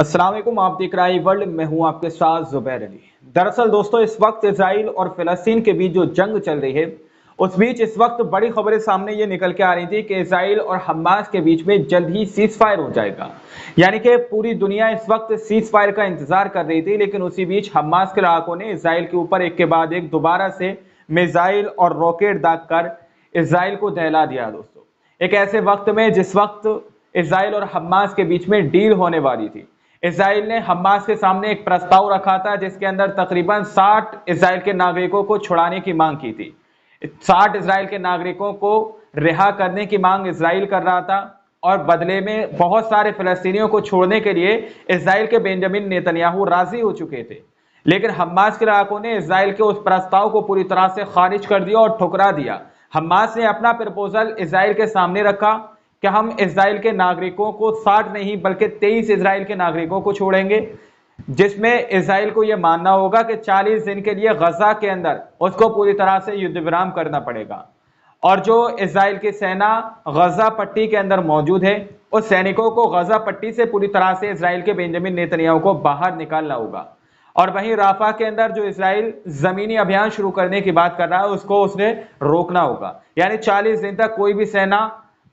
अस्सलाम वालेकुम, आप देख रहे हैं वर्ल्ड। मैं हूं आपके साथ जुबैर अली। दरअसल दोस्तों, इस वक्त इसराइल और फिलिस्तीन के बीच जो जंग चल रही है, उस बीच इस वक्त बड़ी खबरें सामने ये निकल के आ रही थी कि इसराइल और हमास के बीच में जल्द ही सीज फायर हो जाएगा। यानी कि पूरी दुनिया इस वक्त सीज फायर का इंतजार कर रही थी, लेकिन उसी बीच हमास के लड़ाकों ने इसराइल के ऊपर एक के बाद एक दोबारा से मिसाइल और रॉकेट दागकर इसराइल को दहला दिया। दोस्तों, एक ऐसे वक्त में जिस वक्त इसराइल और हमास के बीच में डील होने वाली थी, इसराइल ने हमास के सामने एक प्रस्ताव रखा था जिसके अंदर तकरीबन 60 इसराइल के नागरिकों को छुड़ाने की मांग की थी। 60 इसराइल के नागरिकों को रिहा करने की मांग इसराइल कर रहा था और बदले में बहुत सारे फिलिस्तीनियों को छोड़ने के लिए इसराइल के बेंजामिन नेतन्याहू राजी हो चुके थे। लेकिन हमास के लड़ाकों ने इसराइल के उस प्रस्ताव को पूरी तरह से खारिज कर दिया और ठुकरा दिया। हमास ने अपना प्रपोजल इसराइल के सामने रखा कि हम इसराइल के नागरिकों को 60 नहीं बल्कि 23 इसराइल के नागरिकों को छोड़ेंगे, जिसमें इसराइल को यह मानना होगा कि 40 दिन के लिए गजा के अंदर उसको पूरी तरह से युद्ध विराम करना पड़ेगा। और जो इसराइल की सेना गजा पट्टी के अंदर मौजूद है, उस सैनिकों को गजा पट्टी से पूरी तरह से इसराइल के बेंजामिन नेतन्याहू को बाहर निकालना होगा। और वहीं राफा के अंदर जो इसराइल जमीनी अभियान शुरू करने की बात कर रहा है, उसको उसने रोकना होगा। यानी 40 दिन तक कोई भी सेना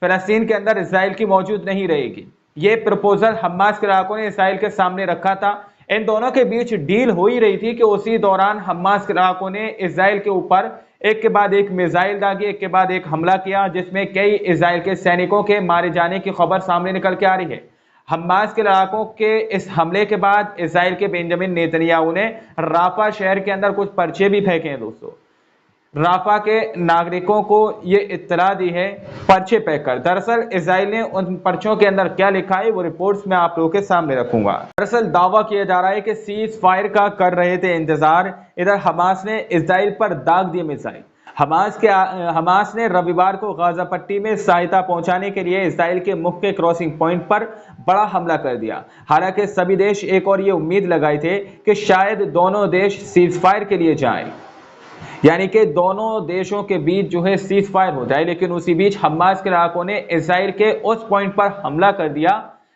फिलिस्तीन के अंदर इसराइल की मौजूद नहीं रहेगी। ये प्रपोजल हमास के लड़ाकों ने इसराइल के सामने रखा था। इन दोनों के बीच डील हो ही रही थी कि उसी दौरान हमास के लड़ाकों ने इसराइल के ऊपर एक के बाद एक मिसाइल दागी, एक के बाद एक हमला किया, जिसमें कई इसराइल के सैनिकों के मारे जाने की खबर सामने निकल के आ रही है। हमास के लड़ाकों के इस हमले के बाद इसराइल के बेंजामिन नेतन्याहू ने राफा शहर के अंदर कुछ पर्चे भी फेंके हैं। दोस्तों, राफा के नागरिकों को ये इत्तला दी है पर्चे पैक कर। दरअसल इसराइल ने उन पर्चों के अंदर क्या लिखा है वो रिपोर्ट्स में आप लोगों के सामने रखूंगा। दरअसल दावा किया जा रहा है कि सीज फायर का कर रहे थे इंतजार, इधर हमास ने इसराइल पर दाग दिए मिसाइल। हमास ने रविवार को गाजा पट्टी में सहायता पहुंचाने के लिए इसराइल के मुख्य क्रॉसिंग पॉइंट पर बड़ा हमला कर दिया। हालांकि सभी देश एक और ये उम्मीद लगाए थे कि शायद दोनों देश सीज फायर के लिए जाएं, यानी कि दोनों देशों के बीच जो है सीज फायर हो जाए। लेकिन उसी बीच हमास के लड़ाकों ने इसराइल के उस पॉइंट पर हमला कर दिया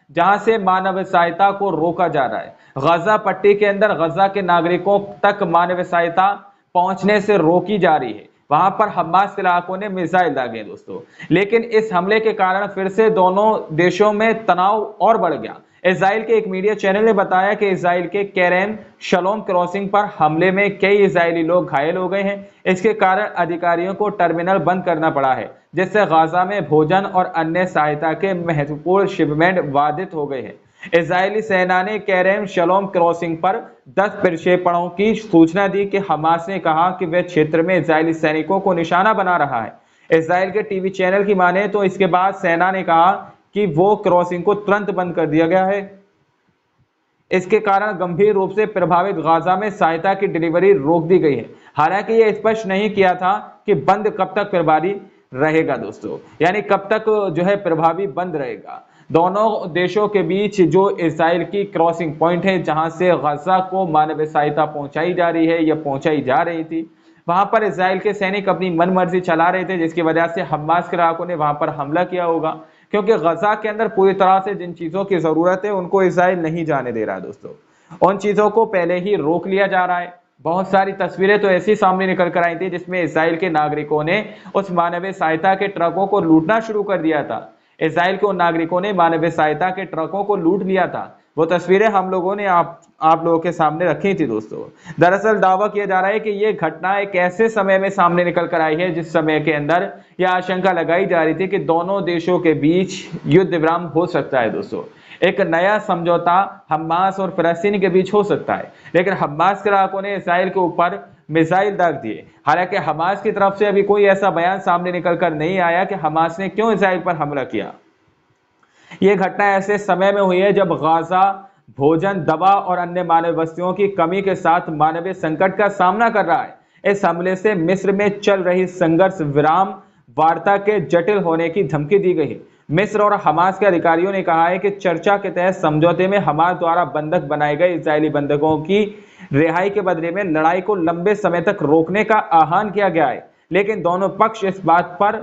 जहां से मानव सहायता को रोका जा रहा है। गजा पट्टी के अंदर गजा के नागरिकों तक मानव सहायता पहुंचने से रोकी जा रही है। वहां पर हमास के लड़ाकों ने मिसाइल दागे। दोस्तों, लेकिन इस हमले के कारण फिर से दोनों देशों में तनाव और बढ़ गया। इसराइल के एक मीडिया चैनल ने बताया कि इसराइल के केरेम शलोम क्रॉसिंग पर हमले में कई इजरायली लोग घायल हो गए हैं। इसके कारण अधिकारियों को टर्मिनल बंद करना पड़ा है, जिससे गाजा में भोजन और अन्य सहायता के महत्वपूर्ण शिपमेंट बाधित हो गए हैं। इजरायली सेना ने केरेम शलोम क्रॉसिंग पर 10 प्रक्षेपणों की सूचना दी कि हमास ने कहा कि वह क्षेत्र में इजरायली सैनिकों को निशाना बना रहा है। इसराइल के टीवी चैनल की माने तो इसके बाद सेना ने कहा कि वो क्रॉसिंग को तुरंत बंद कर दिया गया है। इसके कारण गंभीर रूप से प्रभावित गाजा में सहायता की डिलीवरी रोक दी गई है। हालांकि यह स्पष्ट नहीं किया था कि बंद कब तक प्रभावी रहेगा। दोस्तों, यानी कब तक जो है प्रभावी बंद रहेगा। दोनों देशों के बीच जो इसराइल की क्रॉसिंग पॉइंट है, जहां से गजा को मानवीय सहायता पहुंचाई जा रही है या पहुंचाई जा रही थी, वहां पर इसराइल के सैनिक अपनी मनमर्जी चला रहे थे, जिसकी वजह से हमास के लड़ाकों ने वहां पर हमला किया होगा। क्योंकि गजा के अंदर पूरी तरह से जिन चीजों की जरूरत है उनको इसराइल नहीं जाने दे रहा है। दोस्तों, उन चीजों को पहले ही रोक लिया जा रहा है। बहुत सारी तस्वीरें तो ऐसी सामने निकल कर आई थी जिसमें इसराइल के नागरिकों ने उस मानवीय सहायता के ट्रकों को लूटना शुरू कर दिया था। इसराइल के उन नागरिकों ने मानवीय सहायता के ट्रकों को लूट लिया था। वो तस्वीरें हम लोगों ने आप लोगों के सामने रखी थी। दोस्तों, दरअसल दावा किया जा रहा है कि यह घटना एक ऐसे समय में सामने निकल कर आई है जिस समय के अंदर यह आशंका लगाई जा रही थी कि दोनों देशों के बीच युद्ध विराम हो सकता है। दोस्तों, एक नया समझौता हमास और फिलिस्तीन के बीच हो सकता है। लेकिन हमास के लड़ाकों ने इसराइल के ऊपर मिसाइल दाग दिए। हालांकि हमास की तरफ से अभी कोई ऐसा बयान सामने निकल कर नहीं आया कि हमास ने क्यों इसराइल पर हमला किया। यह घटना ऐसे समय में हुई है जब गाजा भोजन, दवा और अन्य मानव वस्तुओं की कमी के साथ मानवीय संकट का सामना कर रहा है। इस हमले से मिस्र में चल रही संघर्ष विराम वार्ता के जटिल होने की धमकी दी गई है। मिस्र और हमास के अधिकारियों ने कहा है कि चर्चा के तहत समझौते में हमास द्वारा बंधक बनाए गए इजरायली बंधकों की रिहाई के बदले में लड़ाई को लंबे समय तक रोकने का आह्वान किया गया है। लेकिन दोनों पक्ष इस बात पर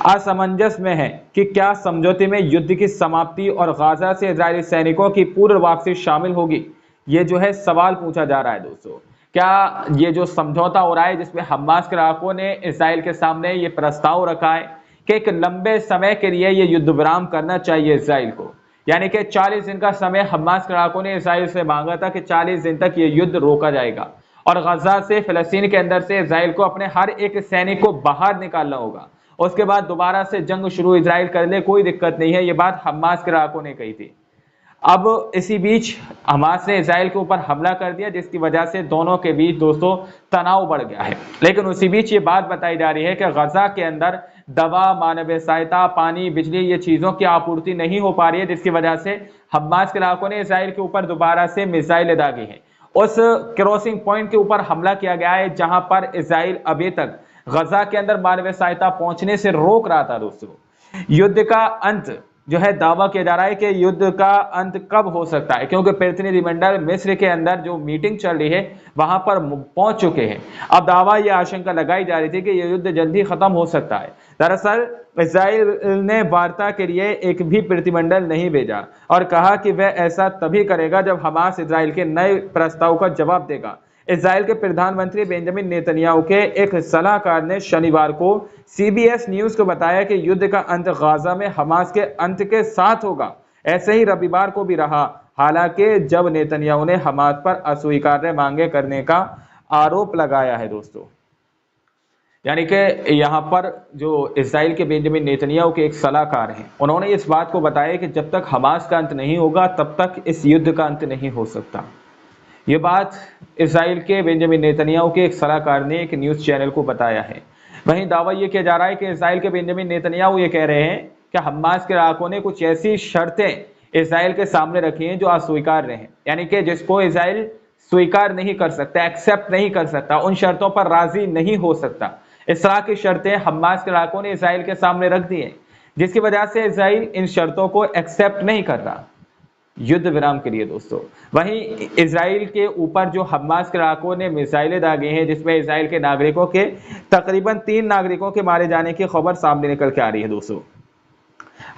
असमंजस में हैं कि क्या समझौते में युद्ध की समाप्ति और गाजा से इजरायली सैनिकों की पूर्व वापसी शामिल होगी। ये जो है सवाल पूछा जा रहा है दोस्तों। क्या ये जो समझौता हो रहा है जिसमें हमास के लड़ाकों ने इसराइल के सामने ये प्रस्ताव रखा है कि एक लंबे समय के लिए ये युद्ध विराम करना चाहिए इसराइल को, यानी कि 40 दिन का समय हमास के लड़ाकों ने इसराइल से मांगा था कि 40 दिन तक ये युद्ध रोका जाएगा और गजा से फिलिस्तीन के अंदर से इसराइल को अपने हर एक सैनिक को बाहर निकालना होगा। उसके बाद दोबारा से जंग शुरू इसराइल कर ले, कोई दिक्कत नहीं है। ये बात हमास के लड़ाकों ने कही थी। अब इसी बीच हमास ने इसराइल के ऊपर हमला कर दिया, जिसकी वजह से दोनों के बीच दोस्तों तनाव बढ़ गया है। लेकिन उसी बीच ये बात बताई जा रही है कि गजा के अंदर दवा, मानवीय सहायता, पानी, बिजली, ये चीजों की आपूर्ति नहीं हो पा रही है, जिसकी वजह से हमास के लड़ाकों ने इसराइल के ऊपर दोबारा से मिसाइलें दागी हैं। उस क्रॉसिंग पॉइंट के ऊपर हमला किया गया है जहां पर इसराइल अभी तक गजा के अंदर मानवीय सहायता पहुंचने से रोक रहा था। दोस्तों युद्ध का अंत जो है, दावा किया जा रहा है कि युद्ध का अंत कब हो सकता है, क्योंकि प्रतिनिधिमंडल मिस्र के अंदर जो मीटिंग चल रही है वहां पर पहुंच चुके हैं। अब दावा यह आशंका लगाई जा रही थी कि यह युद्ध जल्दी खत्म हो सकता है। दरअसल इजराइल ने वार्ता के लिए एक भी प्रतिनिधिमंडल नहीं भेजा और कहा कि वह ऐसा तभी करेगा जब हमास इजराइल के नए प्रस्ताव का जवाब देगा। इजराइल के प्रधानमंत्री बेंजामिन नेतन्याहू के एक सलाहकार ने शनिवार को सीबीएस न्यूज को बताया कि युद्ध का अंत गाजा में हमास के अंत के साथ होगा। ऐसे ही रविवार को भी रहा, हालांकि जब नेतन्याहू ने हमास पर अस्वीकार्य मांगे करने का आरोप लगाया है। दोस्तों यानी कि यहाँ पर जो इजराइल के बेंजामिन नेतन्याहू के एक सलाहकार हैं, उन्होंने इस बात को बताया कि जब तक हमास का अंत नहीं होगा तब तक इस युद्ध का अंत नहीं हो सकता। ये बात इजराइल के बेंजामिन नेतन्याहू के एक सलाहकार ने एक न्यूज चैनल को बताया है। वहीं दावा यह किया जा रहा है कि इजराइल के बेंजामिन नेतन्याहू ये कह रहे हैं कि हमास के लड़ाकों ने कुछ ऐसी शर्तें इजराइल के सामने रखी हैं जो अस्वीकार्य हैं, यानी कि जिसको इजराइल स्वीकार नहीं कर सकता, एक्सेप्ट नहीं कर सकता, उन शर्तों पर राजी नहीं हो सकता। इस तरह की शर्तें हमास के लड़ाकों ने इजराइल के सामने रख दी हैं, जिसकी वजह से इजराइल इन शर्तों को एक्सेप्ट नहीं कर रहा युद्ध विराम के लिए। दोस्तों वहीं इजराइल के ऊपर जो हमास के लड़ाकों ने मिसाइलें दागे हैं, जिसमें इजराइल के नागरिकों के तकरीबन 3 नागरिकों के मारे जाने की खबर सामने निकल के आ रही है। दोस्तों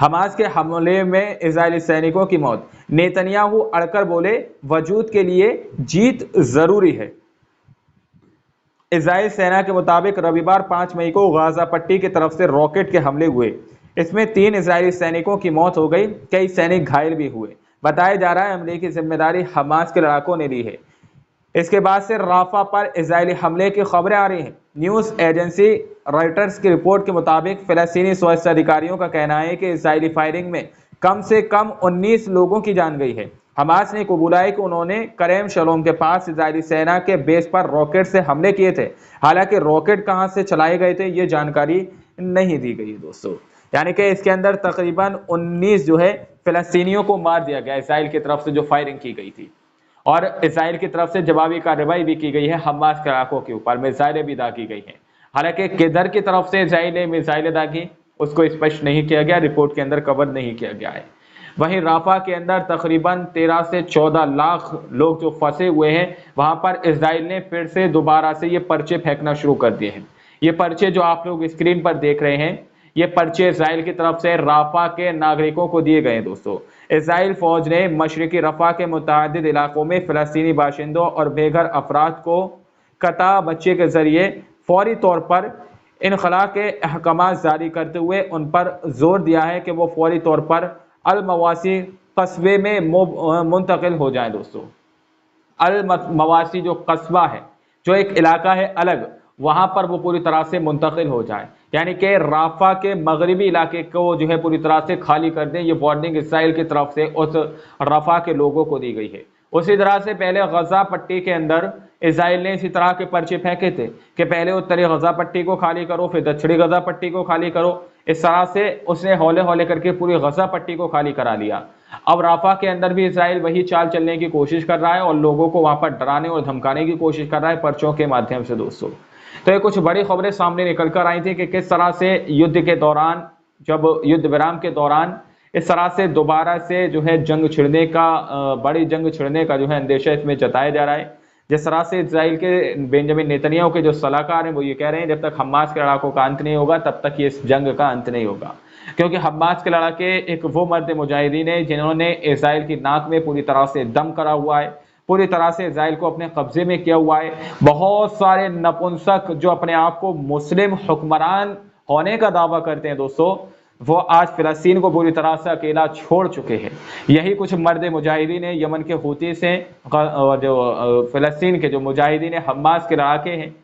हमास के हमले में इजरायली सैनिकों की मौत, नेतन्याहू अड़कर बोले वजूद के लिए जीत जरूरी है। इजराइल सेना के मुताबिक रविवार 5 मई को गाजा पट्टी की तरफ से रॉकेट के हमले हुए। इसमें 3 इजरायली सैनिकों की मौत हो गई, कई सैनिक घायल भी हुए। बताया जा रहा है हमले की जिम्मेदारी हमास के लड़ाकों ने ली है। इसके बाद से राफा पर इजरायली हमले की खबरें आ रही हैं। न्यूज एजेंसी रॉयटर्स की रिपोर्ट के मुताबिक फिलिस्तीनी स्वास्थ्य अधिकारियों का कहना है कि इजरायली फायरिंग में कम से कम 19 लोगों की जान गई है। हमास ने कबूला है कि उन्होंने करेम शलोम के पास इजरायली सेना के बेस पर रॉकेट से हमले किए थे। हालांकि रॉकेट कहां से चलाए गए थे ये जानकारी नहीं दी गई दोस्तों। यानी कि इसके अंदर तकरीबन 19 जो है फिलिस्तीनियों को मार दिया गया इसराइल की तरफ से जो फायरिंग की गई थी, और इसराइल की तरफ से जवाबी कार्रवाई भी की गई है। हमास के इलाकों के ऊपर मिसाइलें भी दागी गई हैं। हालांकि किधर की तरफ से इसराइल ने मिसाइलें दागी उसको स्पष्ट नहीं किया गया, रिपोर्ट के अंदर कवर नहीं किया गया है। वहीं राफा के अंदर तकरीबन 13 से 14 लाख लोग जो फंसे हुए हैं, वहां पर इसराइल ने फिर से दोबारा से ये पर्चे फेंकना शुरू कर दिए हैं। ये पर्चे जो आप लोग स्क्रीन पर देख रहे हैं, ये पर्चे इसराइल की तरफ से राफा के नागरिकों को दिए गए। दोस्तों इसराइल फौज ने मशरकी रफा के मुतअद्दिद इलाकों में फिलिस्तीनी बाशिंदों और बेघर अफराद को कता बच्चे के जरिए फौरी तौर पर इनखला के अहकाम जारी करते हुए उन पर जोर दिया है कि वो फौरी तौर पर अल मवासी कस्बे में मुंतकिल हो जाए। दोस्तों अल मवासी जो कस्बा है, जो एक इलाका है अलग, वहां पर वो पूरी तरह से मुंतकिल हो जाए, यानी कि राफा के मगरबी इलाके को जो है पूरी तरह से खाली कर दें। ये वार्निंग इसराइल की तरफ से उस राफा के लोगों को दी गई है। उसी तरह से पहले गजा पट्टी के अंदर इसराइल ने इसी तरह के पर्चे फेंके थे कि पहले उत्तरी गजा पट्टी को खाली करो, फिर दक्षिणी गजा पट्टी को खाली करो। इस तरह से उसने हौले हौले करके पूरी गजा पट्टी को खाली करा लिया। अब राफा के अंदर भी इसराइल वही चाल चलने की कोशिश कर रहा है और लोगों को वहां पर डराने और धमकाने की कोशिश कर रहा है पर्चों के माध्यम से। दोस्तों तो ये कुछ बड़ी खबरें सामने निकल कर आई थी कि किस तरह से युद्ध के दौरान, जब युद्ध विराम के दौरान इस तरह से दोबारा से जो है जंग छिड़ने का, बड़ी जंग छिड़ने का जो है अंदेशा इसमें जताया जा रहा है। जिस तरह से इसराइल के बेंजामिन नेतन्याहू के जो सलाहकार हैं वो ये कह रहे हैं जब तक हमास के लड़ाकों का अंत नहीं होगा तब तक ये इस जंग का अंत नहीं होगा, क्योंकि हमास के लड़ाके एक वो मर्द मुजाहिदीन है जिन्होंने इसराइल की नाक में पूरी तरह से दम करा हुआ है, पूरी तरह से इसराइल को अपने कब्जे में किया हुआ है। बहुत सारे नपुंसक जो अपने आप को मुस्लिम हुक्मरान होने का दावा करते हैं दोस्तों, वो आज फिलिस्तीन को पूरी तरह से अकेला छोड़ चुके हैं। यही कुछ मर्द मुजाहिदीन है यमन के हूती से, और जो फिलिस्तीन के जो मुजाहिदीन है हमास के लड़ाके हैं,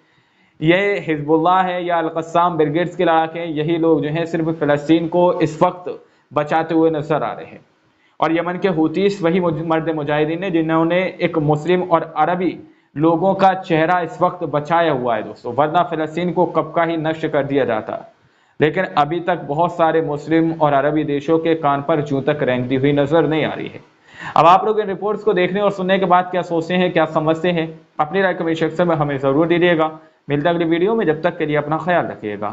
ये हिजबुल्लाह है या अल-क़स्साम ब्रिगेड्स के लड़ाके हैं, यही लोग जो हैं सिर्फ फिलिस्तीन को इस वक्त बचाते हुए नजर आ रहे हैं। और यमन के हूतीस वही मर्द मुजाहिदीन है जिन्होंने एक मुस्लिम और अरबी लोगों का चेहरा इस वक्त बचाया हुआ है दोस्तों, वरना फिलिस्तीन को कब का ही नष्ट कर दिया जाता। लेकिन अभी तक बहुत सारे मुस्लिम और अरबी देशों के कान पर जूं तक रेंगती हुई नजर नहीं आ रही है। अब आप लोग इन रिपोर्ट्स को देखने और सुनने के बाद क्या सोचते हैं, क्या समझते हैं, अपनी राय कमेंट सेक्शन में हमें जरूर दीजिएगा। मिलते अगली वीडियो में, जब तक के लिए अपना ख्याल रखिएगा।